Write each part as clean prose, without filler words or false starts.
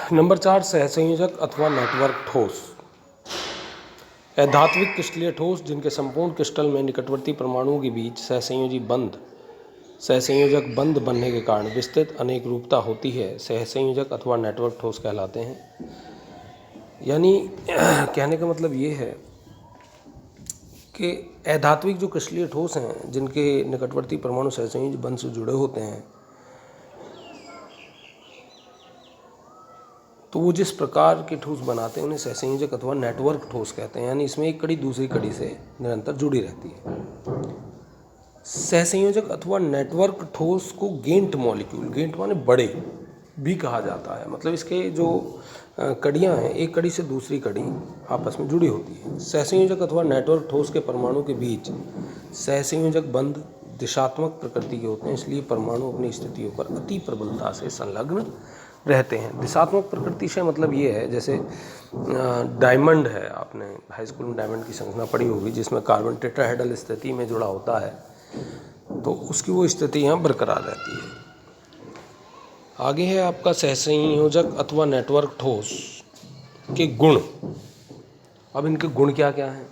Number 4, सहसंयोजक अथवा network ठोस। अधात्विक क्रिस्टलीय ठोस जिनके संपूर्ण क्रिस्टल में निकटवर्ती परमाणुओं के बीच सहसंयोजक बंध बनने के कारण विस्तृत अनेक रूपता होती है, सहसंयोजक अथवा नेटवर्क ठोस कहलाते हैं। यानी कहने का मतलब ये है कि अधात्विक जो क्रिस्टलीय ठोस हैं जिनके निकटवर्ती परमाणु सहसंयोजक बंध से जुड़े होते हैं, तो वो जिस प्रकार के ठोस बनाते हैं उन्हें सहसंयोजक अथवा नेटवर्क ठोस कहते हैं। यानी इसमें एक कड़ी दूसरी कड़ी से निरंतर जुड़ी रहती है। सहसंयोजक अथवा नेटवर्क ठोस को गेंट मॉलिक्यूल, गेंट माने बड़े, भी कहा जाता है। मतलब इसके जो कड़ियाँ हैं, एक कड़ी से दूसरी कड़ी आपस में जुड़ी होती है। सहसंयोजक अथवा नेटवर्क ठोस के परमाणु के बीच सहसंयोजक बंध दिशात्मक प्रकृति के होते हैं, इसलिए परमाणु अपनी स्थितियों पर अति प्रबलता से संलग्न रहते हैं। दिशात्मक प्रकृति से मतलब ये है, जैसे डायमंड है, आपने हाई स्कूल में डायमंड की संरचना पढ़ी होगी, जिसमें कार्बन टेट्राहेड्रल स्थिति में जुड़ा होता है, तो उसकी वो स्थिति यहाँ बरकरार रहती है। आगे है आपका सहसंयोजक अथवा नेटवर्क ठोस के गुण। अब इनके गुण क्या क्या हैं?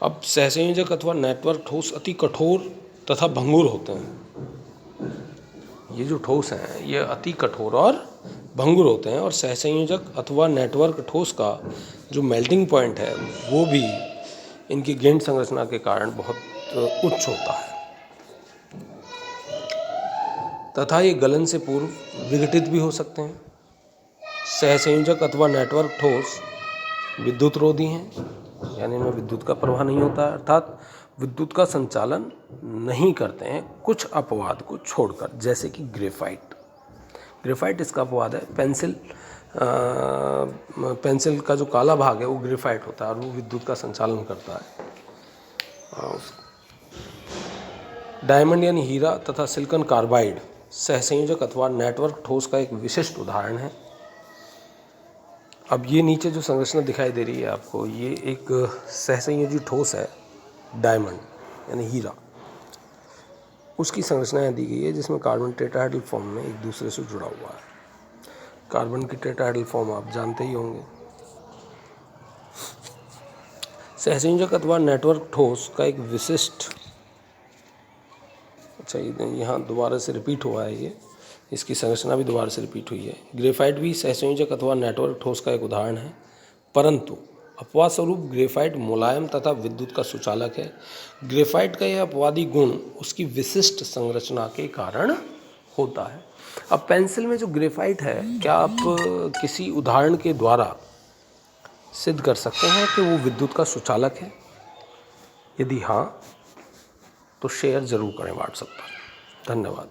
अब सहसंयोजक अथवा नेटवर्क ठोस अति कठोर तथा भंगुर होते हैं। ये जो ठोस हैं ये अति कठोर और भंगुर होते हैं, और सहसंयोजक अथवा नेटवर्क ठोस का जो मेल्टिंग पॉइंट है वो भी इनकी गेंट संरचना के कारण बहुत उच्च होता है, तथा ये गलन से पूर्व विघटित भी हो सकते हैं। सहसंयोजक अथवा नेटवर्क ठोस विद्युत रोधी हैं, यानी इनमें विद्युत का प्रवाह नहीं होता है, अर्थात विद्युत का संचालन नहीं करते हैं कुछ अपवाद को छोड़कर, जैसे कि ग्रेफाइट। ग्रेफाइट इसका अपवाद है। पेंसिल का जो काला भाग है वो ग्रेफाइट होता है और वो विद्युत का संचालन करता है। डायमंड यानी हीरा तथा सिलिकॉन कार्बाइड सहसंयोजक अथवा नेटवर्क ठोस का एक विशिष्ट उदाहरण है। अब ये नीचे जो संरचना दिखाई दे रही है आपको, ये एक सहसंयोजी ठोस है, डायमंड यानी हीरा। उसकी संरचना दी गई है जिसमें कार्बन टेट्राहेड्रल फॉर्म में एक दूसरे से जुड़ा हुआ है। कार्बन की टेट्राहेड्रल फॉर्म आप जानते ही होंगे। सहसंयोजक अथवा नेटवर्क ठोस का एक विशिष्ट, अच्छा यहाँ दोबारा से रिपीट हुआ है, ये इसकी संरचना भी दोबारा से रिपीट हुई है। ग्रेफाइट भी सहसंयोजक अथवा नेटवर्क ठोस का एक उदाहरण है, परंतु अपवाद स्वरूप ग्रेफाइट मुलायम तथा विद्युत का सुचालक है। ग्रेफाइट का यह अपवादी गुण उसकी विशिष्ट संरचना के कारण होता है। अब पेंसिल में जो ग्रेफाइट है, क्या आप किसी उदाहरण के द्वारा सिद्ध कर सकते हैं कि वो विद्युत का सुचालक है? यदि हाँ, तो शेयर जरूर करें व्हाट्सएप पर। धन्यवाद।